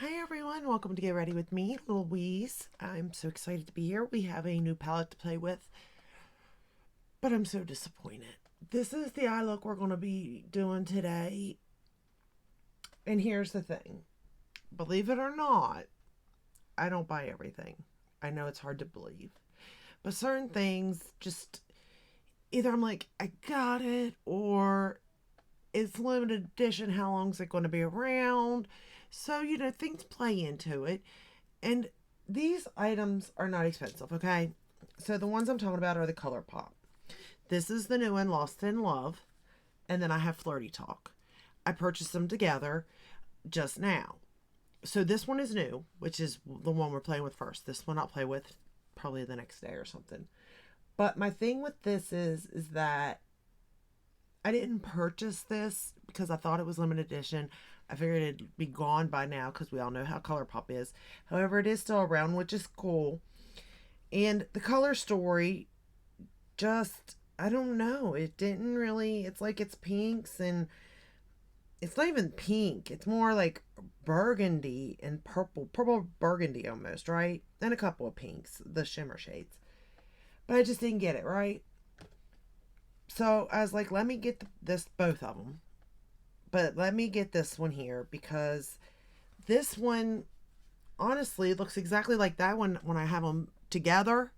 Hi everyone, welcome to Get Ready With Me, Louise. I'm so excited to be here. We have a new palette to play with, but I'm so disappointed. This is the eye look we're going to be doing today. And here's the thing. Believe it or not, I don't buy everything. I know it's hard to believe. But certain things just either I'm like, I got it, or it's limited edition. How long is it going to be around? So, things play into it. And these items are not expensive, okay? So the ones I'm talking about are the Colourpop. This is the new one, Lost in Love. And then I have Flirty Talk. I purchased them together just now. So this one is new, which is the one we're playing with first. This one I'll play with probably the next day or something. But my thing with this is that I didn't purchase this because I thought it was limited edition. I figured it'd be gone by now because we all know how Colourpop is. However, it is still around, which is cool. And the color story just, I don't know. It didn't really, it's like it's pinks and it's not even pink. It's more like burgundy and purple burgundy almost, right? And a couple of pinks, the shimmer shades. But I just didn't get it, right? So I was like, let me get this, both of them. But let me get this one here because this one honestly looks exactly like that one when I have them together,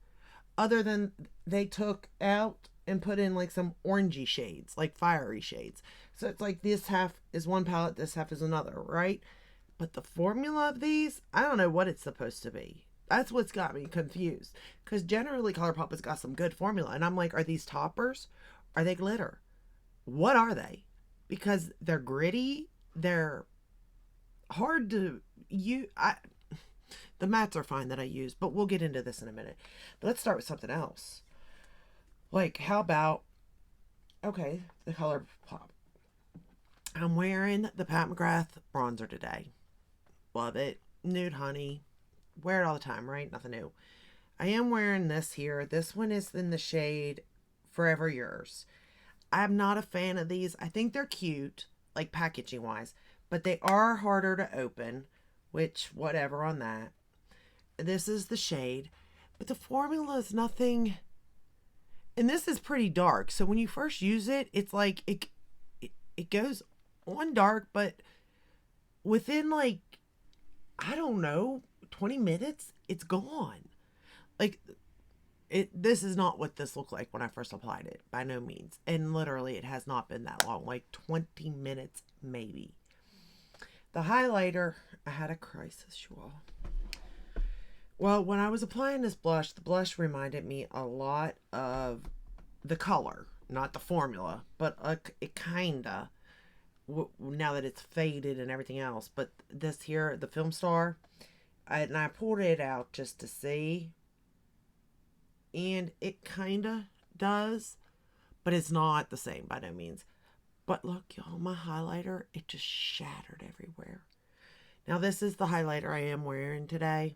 other than they took out and put in like some orangey shades, like fiery shades. So it's like this half is one palette, this half is another, right? But the formula of these, I don't know what it's supposed to be. That's what's got me confused. Because generally Colourpop has got some good formula. And I'm like, are these toppers? Are they glitter? What are they? Because they're gritty, they're hard to use. The mats are fine that I use, but we'll get into this in a minute. But let's start with something else. Like, how about, okay, the Colourpop. I'm wearing the Pat McGrath bronzer today. Love it. Nude honey. Wear it all the time, right? Nothing new. I am wearing this here. This one is in the shade Forever Yours. I'm not a fan of these. I think they're cute, like packaging wise, but they are harder to open, which, whatever on that. This is the shade, but the formula is nothing. And this is pretty dark. So when you first use it, it's like it goes on dark, but within like, I don't know, 20 minutes, it's gone. Like, this is not what this looked like when I first applied it, by no means. And literally it has not been that long, like 20 minutes maybe. The highlighter, I had a crisis, you all. Well, when I was applying this blush, the blush reminded me a lot of the color, not the formula, but it kinda, now that it's faded and everything else. But this here, the Film Star, and I pulled it out just to see, and it kind of does, but it's not the same by no means. But look, y'all, my highlighter, it just shattered everywhere. Now, this is the highlighter I am wearing today.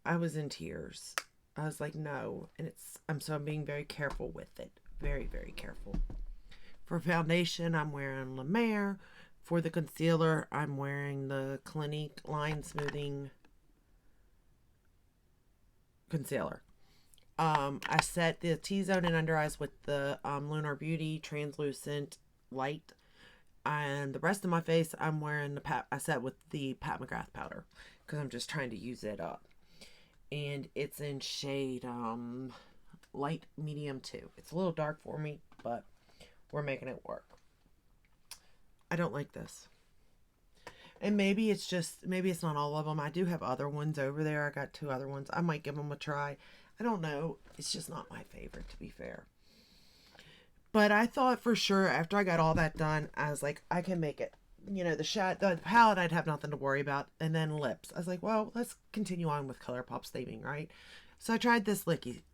I was in tears. I was like, no. And I'm being very careful with it. Very, very careful. For foundation, I'm wearing La Mer. For the concealer, I'm wearing the Clinique Line Smoothing Concealer. I set the T-zone and under eyes with the Lunar Beauty Translucent Light. And the rest of my face, I'm wearing I set with the Pat McGrath powder because I'm just trying to use it up. And it's in shade light medium 2. It's a little dark for me, but we're making it work. I don't like this. And maybe it's not all of them. I do have other ones over there. I got 2 other ones. I might give them a try. I don't know. It's just not my favorite, to be fair. But I thought for sure after I got all that done, I was like, I can make it. The palette, I'd have nothing to worry about. And then lips. I was like, well, let's continue on with Colourpop's theming, right? So I tried this lippy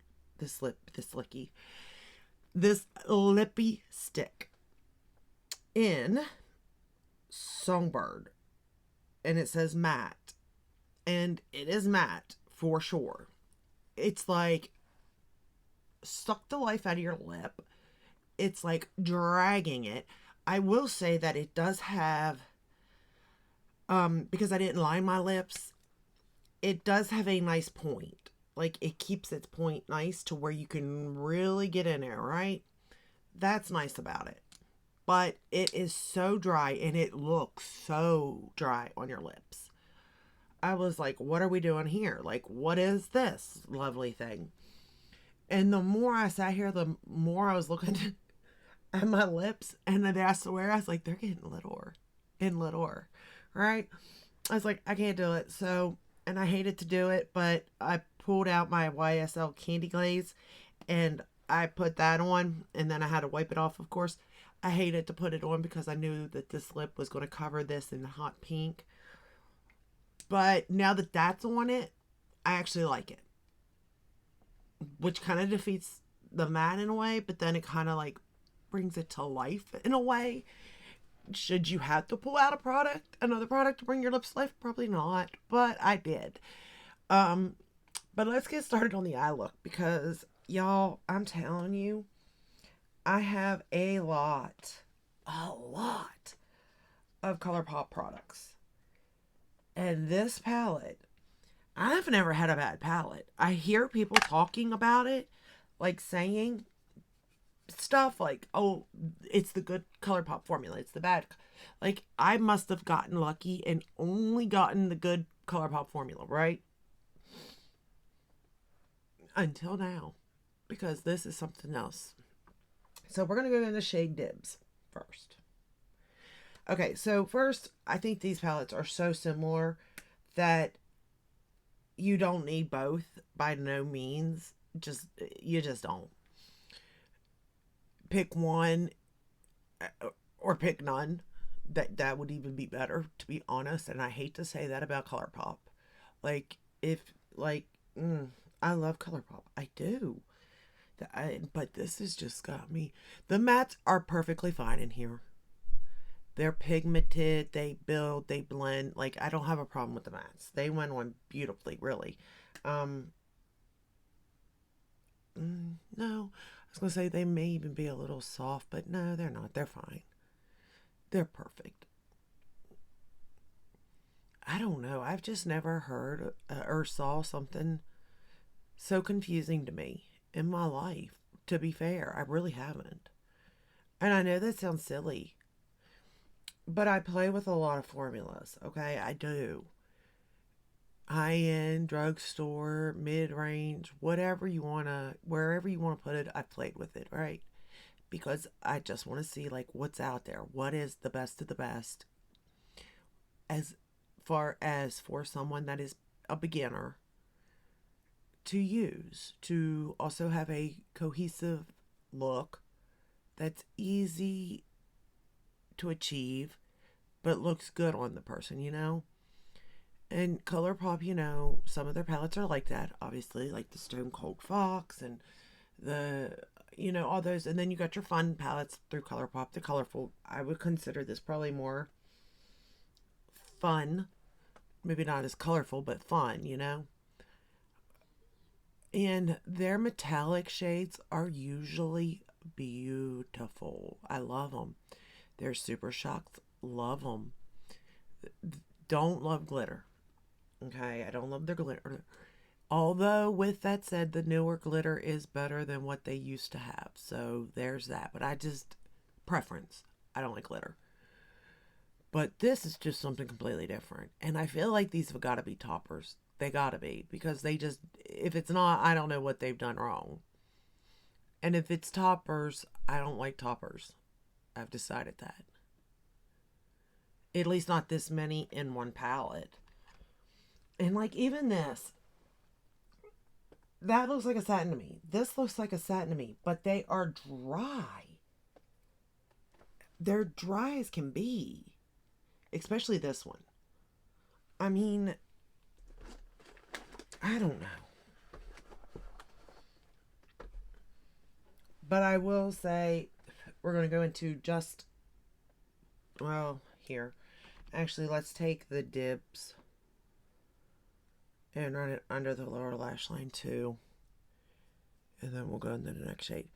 stick in Songbird. And it says matte. And it is matte for sure. It's like suck the life out of your lip. It's like dragging it. I will say that it does have because I didn't line my lips, it does have a nice point. Like, it keeps its point nice to where you can really get in there, right? That's nice about it. But it is so dry, and it looks so dry on your lips. I was like, what are we doing here? Like, what is this lovely thing? And the more I sat here, the more I was looking at my lips. And then I swear, I was like, they're getting littler and littler, right? I was like, I can't do it. So, and I hated to do it, but I pulled out my YSL Candy Glaze and I put that on, and then I had to wipe it off, of course. I hated to put it on because I knew that this lip was going to cover this in the hot pink. But now that that's on it, I actually like it. Which kind of defeats the matte in a way, but then it kind of like brings it to life in a way. Should you have to pull out another product to bring your lips to life? Probably not, but I did. But let's get started on the eye look, because y'all, I'm telling you, I have a lot of Colourpop products. And this palette, I've never had a bad palette. I hear people talking about it, like saying stuff like, oh, it's the good Colourpop formula, it's the bad. Like, I must have gotten lucky and only gotten the good Colourpop formula, right? Until now, because this is something else. So we're going to go into shade Dibs first. Okay, so first, I think these palettes are so similar that you don't need both by no means. You just don't. Pick one or pick none. That would even be better, to be honest. And I hate to say that about Colourpop. Like, I love Colourpop. I do. But this has just got me. The mattes are perfectly fine in here. They're pigmented, they build, they blend. Like, I don't have a problem with the mattes. They went on beautifully, really. No, I was going to say they may even be a little soft, but no, they're not. They're fine. They're perfect. I don't know. I've just never heard or saw something so confusing to me in my life. To be fair, I really haven't. And I know that sounds silly, but I play with a lot of formulas, okay? I do. High-end, drugstore, mid-range, wherever you want to put it, I've played with it, right? Because I just want to see, like, what's out there. What is the best of the best? As far as for someone that is a beginner to use, to also have a cohesive look that's easy to achieve, but looks good on the person, you know? And Colourpop, you know, some of their palettes are like that, obviously, like the Stone Cold Fox and the, you know, all those. And then you got your fun palettes through Colourpop, the colorful. I would consider this probably more fun. Maybe not as colorful, but fun, you know? And their metallic shades are usually beautiful. I love them. They're Super Shocks. Love them. Don't love glitter. Okay, I don't love their glitter. Although, with that said, the newer glitter is better than what they used to have. So, there's that. But preference. I don't like glitter. But this is just something completely different. And I feel like these have got to be toppers. They got to be. Because if it's not, I don't know what they've done wrong. And if it's toppers, I don't like toppers. I've decided that. At least not this many in one palette. And like even this, that looks like a satin to me. This looks like a satin to me. But they are dry. They're dry as can be. Especially this one. I mean, I don't know. But I will say, we're going to go into here. Actually, let's take the Dibs and run it under the lower lash line too. And then we'll go into the next shade.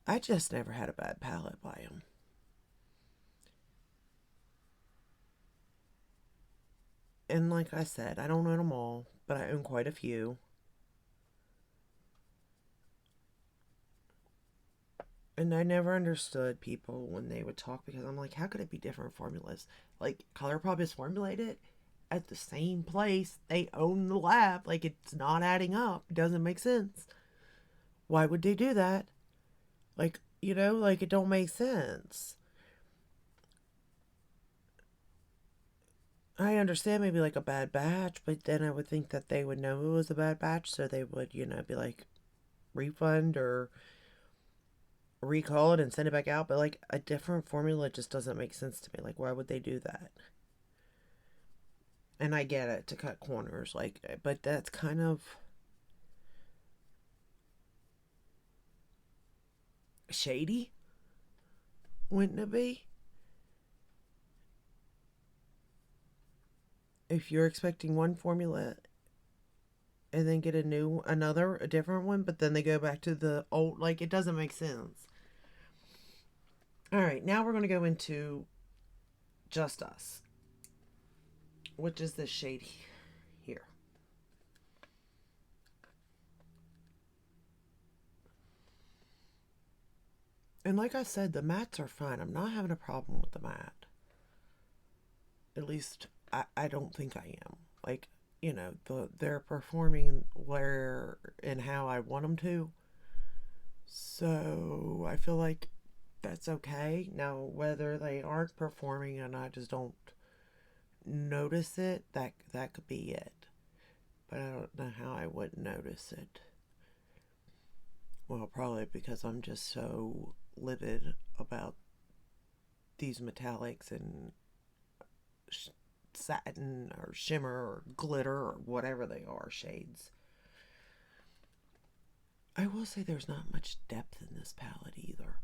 I just never had a bad palette by them. And like I said, I don't own them all, but I own quite a few. And I never understood people when they would talk because I'm like, how could it be different formulas? Like, Colourpop is formulated at the same place. They own the lab. Like, it's not adding up. It doesn't make sense. Why would they do that? Like, like it don't make sense. I understand maybe like a bad batch, but then I would think that they would know it was a bad batch, so they would, be like, refund or recall it and send it back out. But like a different formula just doesn't make sense to me. Like, why would they do that? And I get it, to cut corners, like, but that's kind of shady, wouldn't it be? If you're expecting one formula and then get a different one, but then they go back to the old, like, it doesn't make sense. All right, now we're going to go into Just Us, which is this shade here. And like I said, the mattes are fine. I'm not having a problem with the matte. At least I don't think I am. Like, they're performing where and how I want them to. So I feel like that's okay. Now, whether they aren't performing and I just don't notice it, that could be it. But I don't know how I would notice it. Well, probably because I'm just so livid about these metallics and satin or shimmer or glitter or whatever they are shades. I will say there's not much depth in this palette either.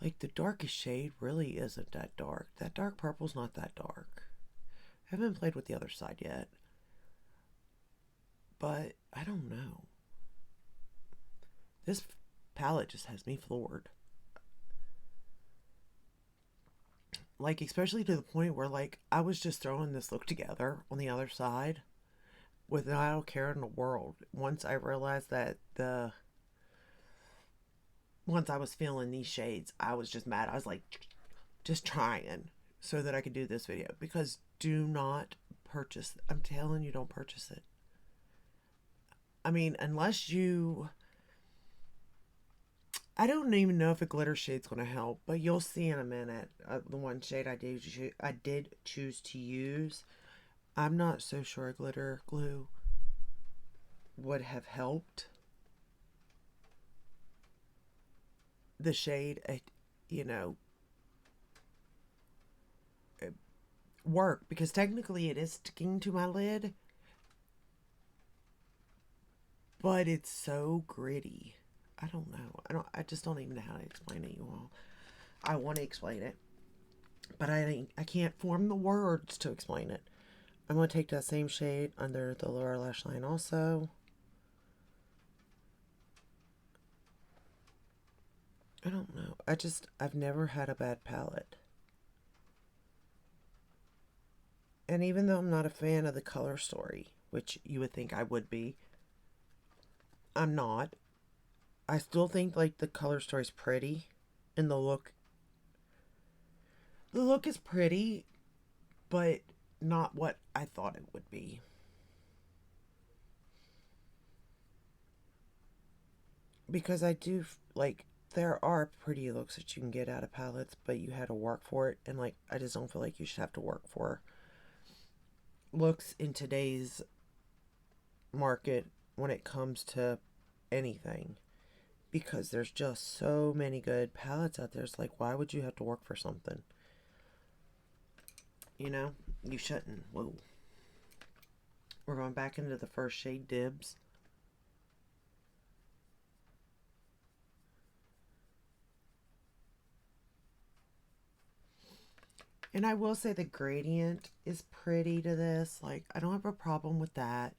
Like, the darkest shade really isn't that dark. That dark purple's not that dark. I haven't played with the other side yet. But I don't know. This palette just has me floored. Like, especially to the point where, like, I was just throwing this look together on the other side without a care in the world. Once I realized that once I was feeling these shades, I was just mad. I was like, just trying so that I could do this video. Because do not purchase. I'm telling you, don't purchase it. I mean, unless you... I don't even know if a glitter shade's going to help, but you'll see in a minute. The one shade I did choose to use, I'm not so sure a glitter glue would have helped the shade, work, because technically it is sticking to my lid, but it's so gritty. I don't know. I just don't even know how to explain it, you all. I want to explain it, but I can't form the words to explain it. I'm going to take that same shade under the lower lash line also. I don't know. I've never had a bad palette. And even though I'm not a fan of the color story, which you would think I would be, I'm not. I still think, like, the color story's pretty, and the look is pretty, but not what I thought it would be. Because I do, like, there are pretty looks that you can get out of palettes, but you had to work for it, and, like, I just don't feel like you should have to work for looks in today's market when it comes to anything. Because there's just so many good palettes out there. It's like, why would you have to work for something? You shouldn't. Whoa. We're going back into the first shade, Dibs. And I will say the gradient is pretty to this. Like, I don't have a problem with that.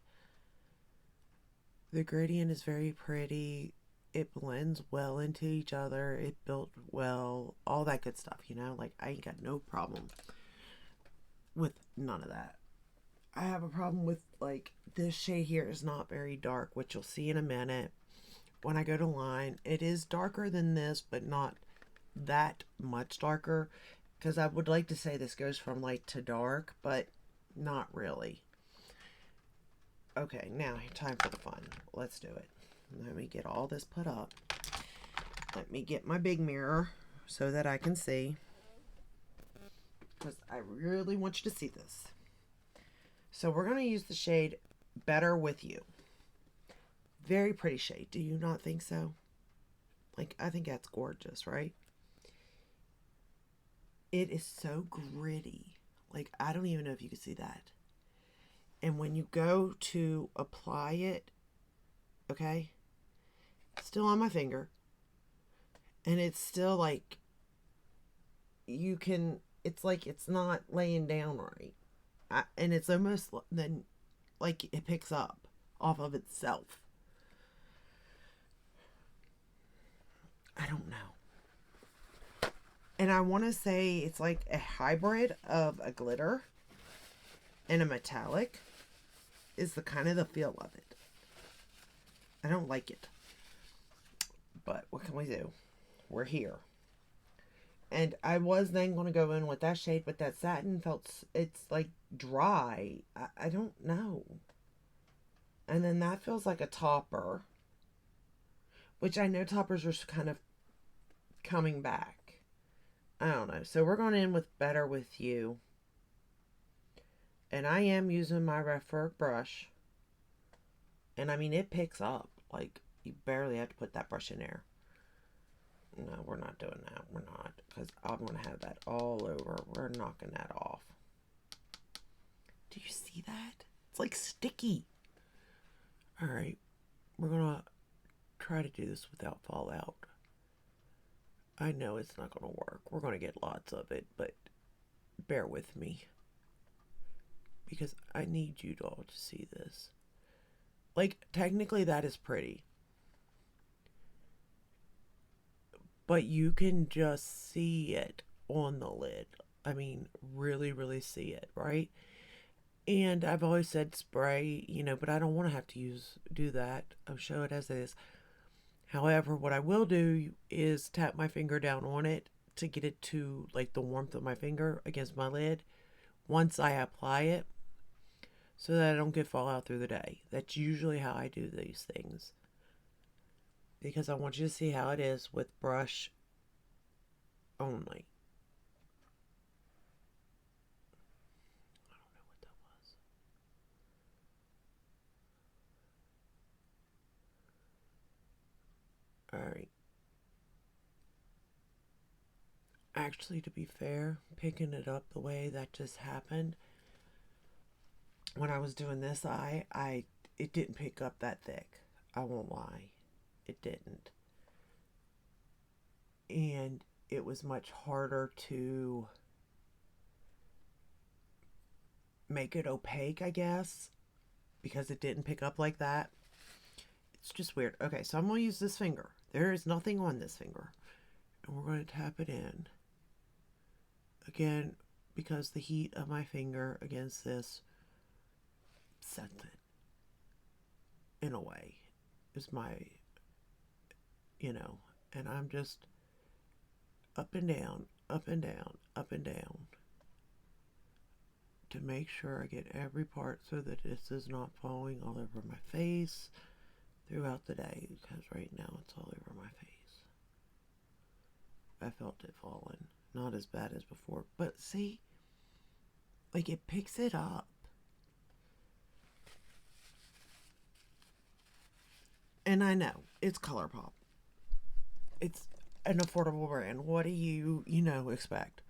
The gradient is very pretty. It blends well into each other. It built well. All that good stuff, Like, I ain't got no problem with none of that. I have a problem with, like, this shade here is not very dark, which you'll see in a minute. When I go to line, it is darker than this, but not that much darker, because I would like to say this goes from light to dark, but not really. Okay, now time for the fun. Let's do it. Let me get all this put up. Let me get my big mirror so that I can see, because I really want you to see this. So we're going to use the shade Better With You. Very pretty shade. Do you not think so? Like, I think that's gorgeous, right? It is so gritty. Like, I don't even know if you can see that. And when you go to apply it, okay, it's still on my finger. And it's still like, you can, it's like it's not laying down right. And it's almost then like it picks up off of itself. I don't know. And I want to say it's like a hybrid of a glitter and a metallic is the kind of the feel of it. I don't like it. But what can we do? We're here. And I was then going to go in with that shade, but that satin felt, it's like dry. I don't know. And then that feels like a topper, which I know toppers are kind of coming back. I don't know. So we're going in with Better With You. And I am using my Refer brush. And I mean, it picks up. Like, you barely have to put that brush in there. No, we're not doing that. We're not. Because I'm going to have that all over. We're knocking that off. Do you see that? It's like sticky. Alright. We're going to try to do this without fallout. I know it's not going to work. We're going to get lots of it. But bear with me. Because I need you all to see this. Like, technically that is pretty. But you can just see it on the lid. I mean, really, really see it, right? And I've always said spray, you know, but I don't want to have to do that. I'll show it as is. However, what I will do is tap my finger down on it to get it to, like, the warmth of my finger against my lid once I apply it, so that I don't get fallout through the day. That's usually how I do these things. Because I want you to see how it is with brush only. I don't know what that was. Alright. Actually, to be fair, picking it up the way that just happened, when I was doing this eye, it didn't pick up that thick. I won't lie. It didn't. And it was much harder to make it opaque, I guess, because it didn't pick up like that. It's just weird. Okay, so I'm going to use this finger. There is nothing on this finger. And we're going to tap it in. Again, because the heat of my finger against this sets it in a way. Is my, you know, and I'm just up and down, up and down, up and down to make sure I get every part so that this is not falling all over my face throughout the day, because right now it's all over my face. I felt it falling. Not as bad as before, but see, like, it picks it up. And I know, it's Colourpop. It's an affordable brand. What do you expect?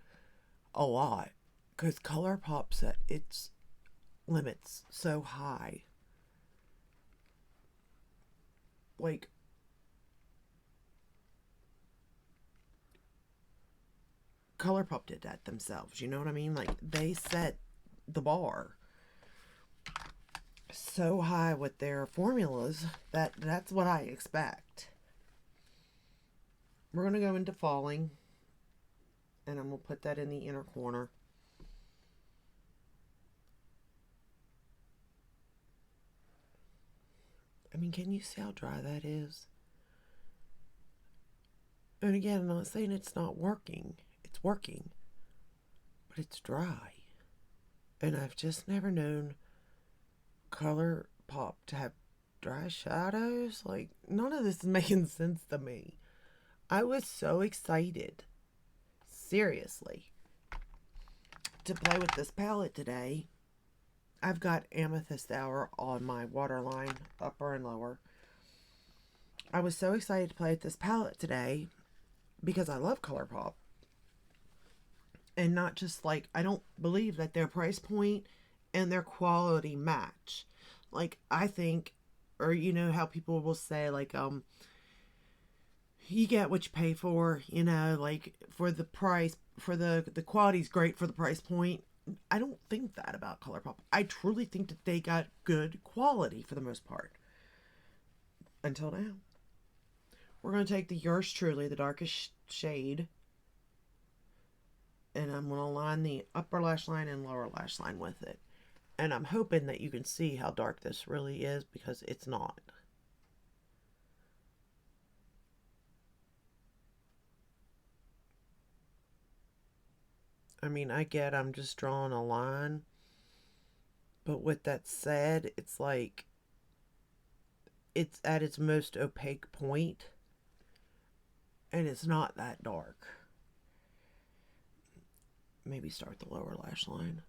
A lot. Because Colourpop set its limits so high. Like, Colourpop did that themselves. You know what I mean? Like, they set the bar so high with their formulas that that's what I expect. We're going to go into falling, and I'm going to put that in the inner corner. mean, can you see how dry that is? And again, I'm not saying it's not working. It's working. But it's dry. And I've just never known Colourpop to have dry shadows. Like, none of this is making sense to me. I was so excited, seriously, to play with this palette today. I've got Amethyst Hour on my waterline, upper and lower. I was so excited to play with this palette today because I love Colourpop. And not just like, I don't believe that their price point and their quality match. Like, I think, or you know how people will say, like, you get what you pay for, you know, like, for the price, for the quality's great for the price point. I don't think that about Colourpop. I truly think that they got good quality for the most part. Until now. We're going to take the Yours Truly, the darkest shade, and I'm going to line the upper lash line and lower lash line with it. And I'm hoping that you can see how dark this really is, because it's not. I mean, I get I'm just drawing a line. But with that said, it's like, it's at its most opaque point. And it's not that dark. Maybe start the lower lash line.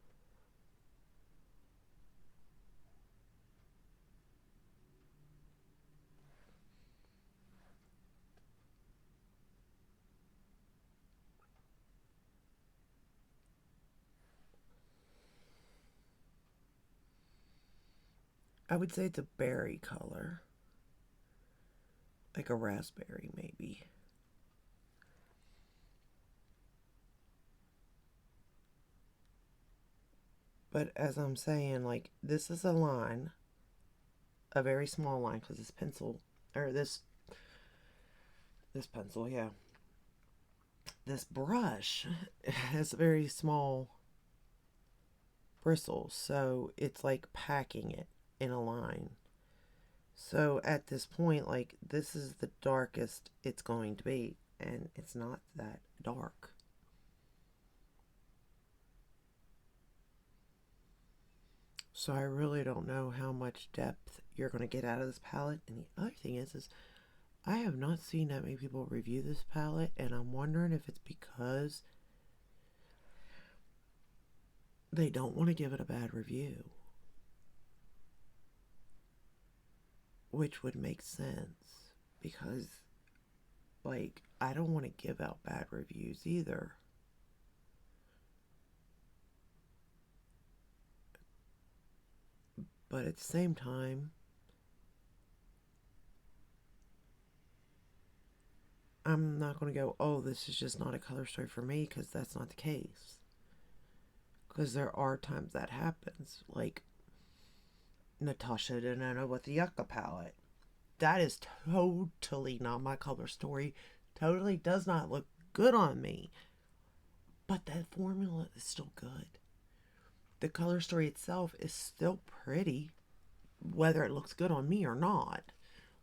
I would say it's a berry color. Like a raspberry, maybe. But as I'm saying, like, this is a line. A very small line, because this pencil, or this pencil, yeah. This brush has very small bristles, so it's like packing it in a line. So at this point, like, this is the darkest it's going to be, and it's not that dark. So I really don't know how much depth you're going to get out of this palette. And the other thing is I have not seen that many people review this palette, and I'm wondering if it's because they don't want to give it a bad review. Which would make sense, because, like, I don't want to give out bad reviews either. But at the same time, I'm not going to go, oh, this is just not a color story for me, because that's not the case. Because there are times that happens. Like, Natasha Denona with the Yucca palette. That is totally not my color story. Totally does not look good on me. But that formula is still good. The color story itself is still pretty, whether it looks good on me or not.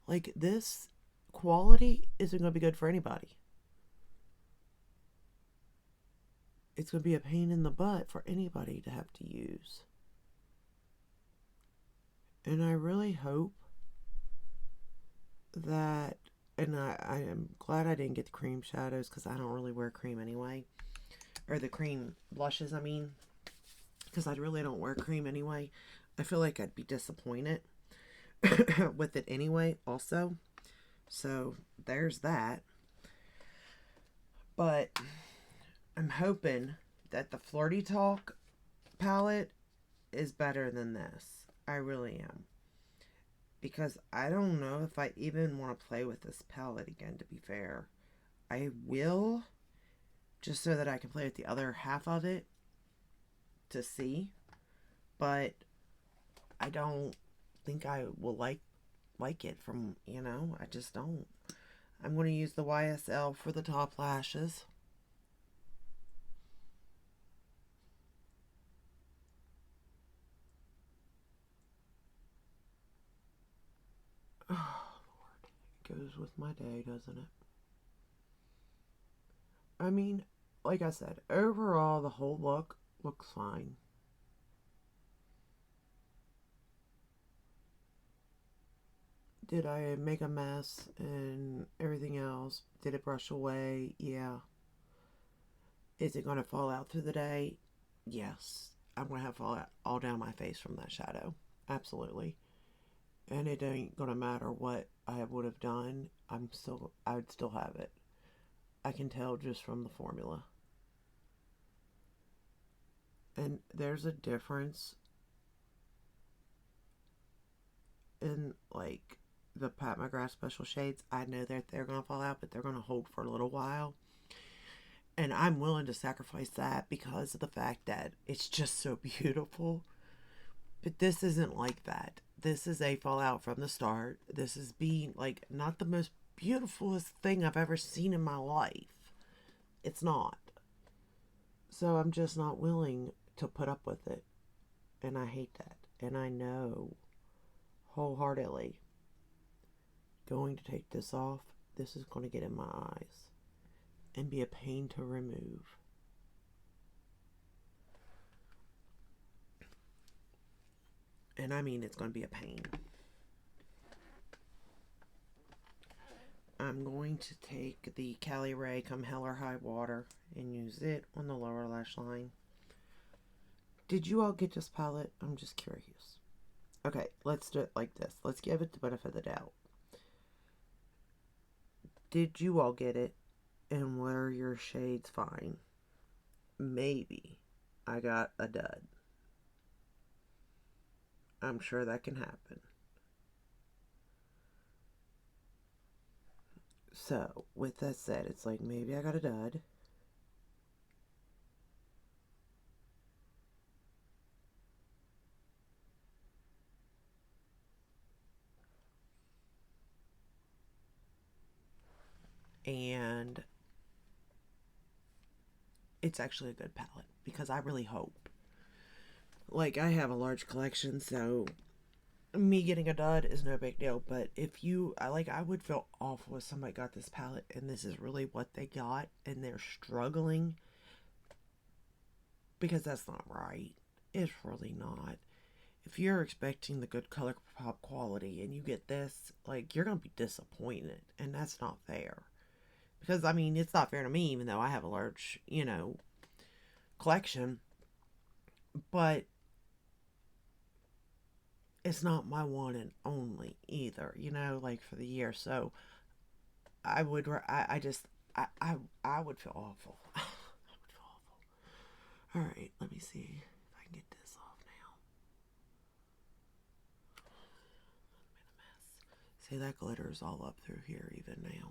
Like, this quality isn't going to be good for anybody. It's going to be a pain in the butt for anybody to have to use. And I really hope that, and I am glad I didn't get the cream shadows, because I don't really wear cream anyway. Or the cream blushes, I mean. Because I really don't wear cream anyway. I feel like I'd be disappointed with it anyway, also. So, there's that. But I'm hoping that the Flirty Talk palette is better than this. I really am. Because I don't know if I even want to play with this palette again, to be fair. I will, just so that I can play with the other half of it to see. But I don't think I will like it from, you know, I just don't. I'm going to use the YSL for the top lashes. goes with my day, doesn't it? I mean, like I said, overall, the whole look looks fine. Did I make a mess and everything else? Did it brush away? Yeah. Is it going to fall out through the day? Yes. I'm going to have fallout all down my face from that shadow. Absolutely. And it ain't going to matter what I would have done. I would still have it. I can tell just from the formula. And there's a difference in, like, the Pat McGrath special shades. I know that they're going to fall out, but they're going to hold for a little while. And I'm willing to sacrifice that because of the fact that it's just so beautiful. But this isn't like that. This is a fallout from the start. This is being, like, not the most beautifulest thing I've ever seen in my life. It's not. So I'm just not willing to put up with it. And I hate that. And I know wholeheartedly going to take this off. This is going to get in my eyes and be a pain to remove. And I mean, it's going to be a pain. I'm going to take the Cali Ray Come Hell or High Water and use it on the lower lash line. Did you all get this palette? I'm just curious. Okay, let's do it like this. Let's give it the benefit of the doubt. Did you all get it? And were your shades fine? Maybe I got a dud. I'm sure that can happen. So, with that said, it's like maybe I got a dud. And it's actually a good palette because I really hope. Like, I have a large collection, so me getting a dud is no big deal. But if you, I would feel awful if somebody got this palette and this is really what they got and they're struggling, because that's not right. It's really not. If you're expecting the good Colourpop quality and you get this, like, you're going to be disappointed, and that's not fair. Because, I mean, it's not fair to me, even though I have a large, collection. But it's not my one and only either, like, for the year. So I would, I just, I would feel awful. I would feel awful. All right, let me see if I can get this off now. I'm in a mess. See, that glitter is all up through here even now.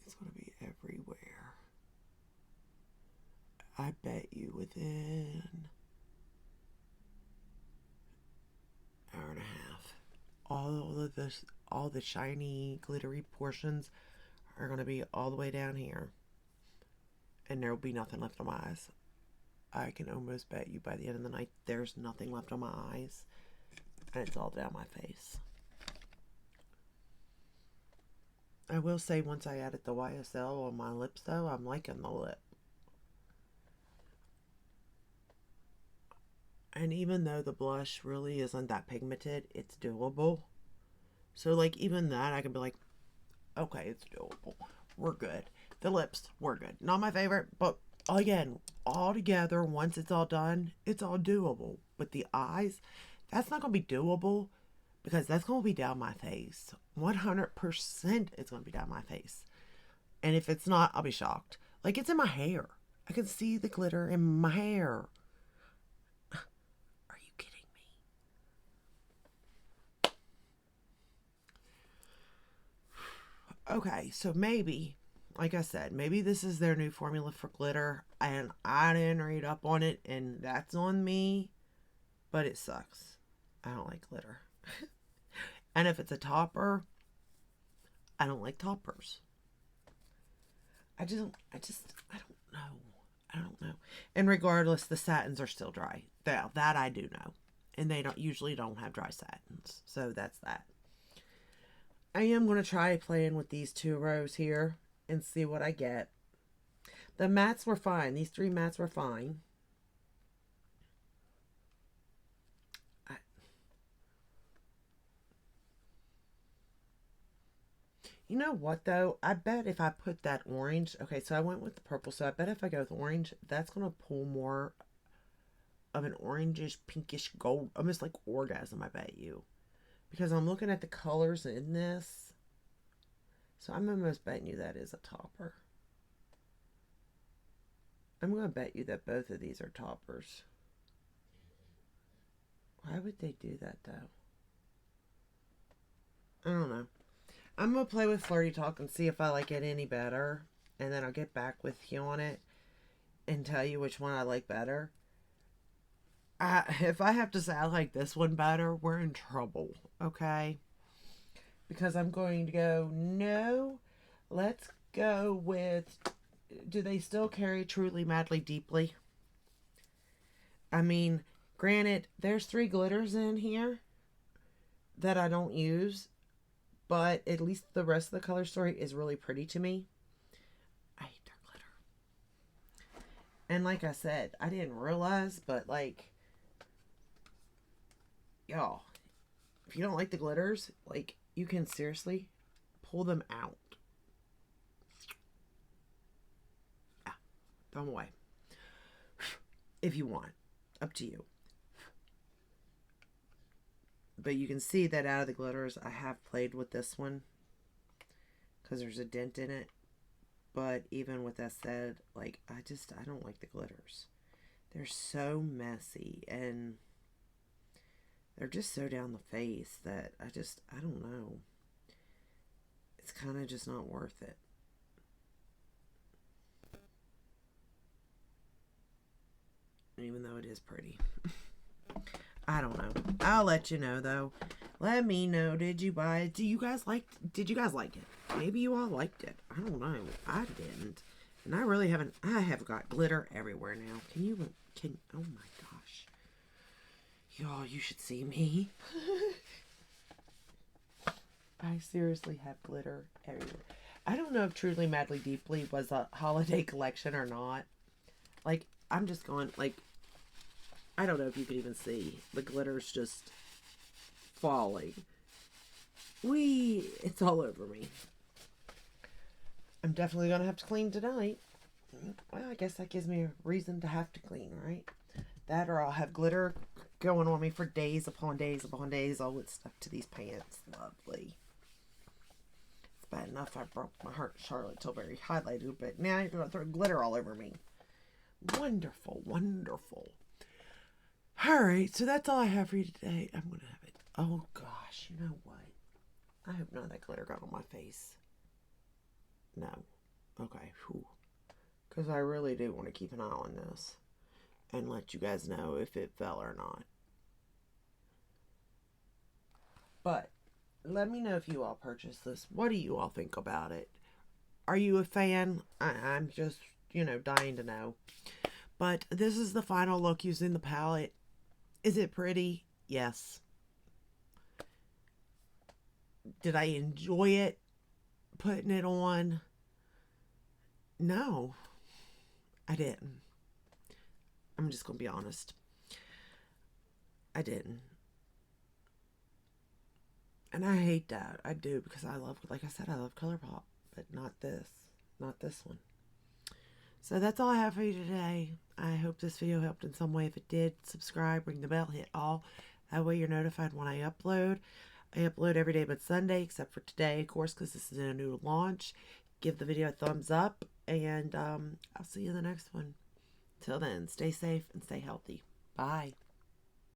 It's going to be everywhere. I bet you within hour and a half, all the shiny, glittery portions are going to be all the way down here. And there will be nothing left on my eyes. I can almost bet you by the end of the night, there's nothing left on my eyes. And it's all down my face. I will say, once I added the YSL on my lips, though, I'm liking the lip. And even though the blush really isn't that pigmented, it's doable. So, like, even that, I can be like, okay, it's doable. We're good. The lips, we're good. Not my favorite, but again, all together, once it's all done, it's all doable. But the eyes, that's not going to be doable because that's going to be down my face. 100% it's going to be down my face. And if it's not, I'll be shocked. Like, it's in my hair. I can see the glitter in my hair. Are you kidding me? Okay, so maybe, like I said, maybe this is their new formula for glitter, and I didn't read up on it, and that's on me, but it sucks. I don't like glitter. And if it's a topper, I don't like toppers. I don't know. I don't know. And regardless, the satins are still dry. That I do know. And they usually don't have dry satins. So that's that. I am going to try playing with these 2 rows here and see what I get. The mats were fine. These 3 mats were fine. You know what, though? I bet if I put that orange... Okay, so I went with the purple, so I bet if I go with orange, that's going to pull more of an orangish, pinkish gold, almost like orgasm, I bet you. Because I'm looking at the colors in this. So I'm almost betting you that is a topper. I'm going to bet you that both of these are toppers. Why would they do that, though? I don't know. I'm going to play with Flirty Talk and see if I like it any better. And then I'll get back with you on it and tell you which one I like better. If I have to say I like this one better, we're in trouble, okay? Because I'm going to go, no, let's go with, do they still carry Truly Madly Deeply? I mean, granted, there's 3 glitters in here that I don't use, but at least the rest of the color story is really pretty to me. I hate their glitter. And like I said, I didn't realize, but like, y'all, if you don't like the glitters, like, you can seriously pull them out. Ah, throw them away. If you want. Up to you. But you can see that out of the glitters, I have played with this one. Because there's a dent in it. But even with that said, like, I don't like the glitters. They're so messy. And they're just so down the face that I don't know. It's kind of just not worth it. Even though it is pretty. I don't know. I'll let you know, though. Let me know. Did you buy it? Did you guys like it? Maybe you all liked it. I don't know. I didn't. And I really haven't. I have got glitter everywhere now. Oh my gosh. Y'all, you should see me. I seriously have glitter everywhere. I don't know if Truly Madly Deeply was a holiday collection or not. Like, I'm just going, like, I don't know if you can even see. The glitter's just falling. It's all over me. I'm definitely going to have to clean tonight. Well, I guess that gives me a reason to have to clean, right? That or I'll have glitter going on me for days upon days upon days. Oh, it's stuck to these pants. Lovely. It's bad enough I broke my heart Charlotte Tilbury highlighter, but now you're going to throw glitter all over me. Wonderful, wonderful. Alright, so that's all I have for you today. I'm going to have it. Oh, gosh, you know what? I hope none of that glitter got on my face. No. Okay, whew. Because I really do want to keep an eye on this. And let you guys know if it fell or not. But, let me know if you all purchased this. What do you all think about it? Are you a fan? I'm just, dying to know. But this is the final look using the palette. Is it pretty? Yes. Did I enjoy it putting it on? No, I didn't. I'm just going to be honest. I didn't. And I hate that. I do, because like I said, I love Colourpop. But not this. Not this one. So that's all I have for you today. I hope this video helped in some way. If it did, subscribe, ring the bell, hit all. That way you're notified when I upload. I upload every day but Sunday, except for today, of course, because this is a new launch. Give the video a thumbs up, and I'll see you in the next one. Till then, stay safe and stay healthy. Bye.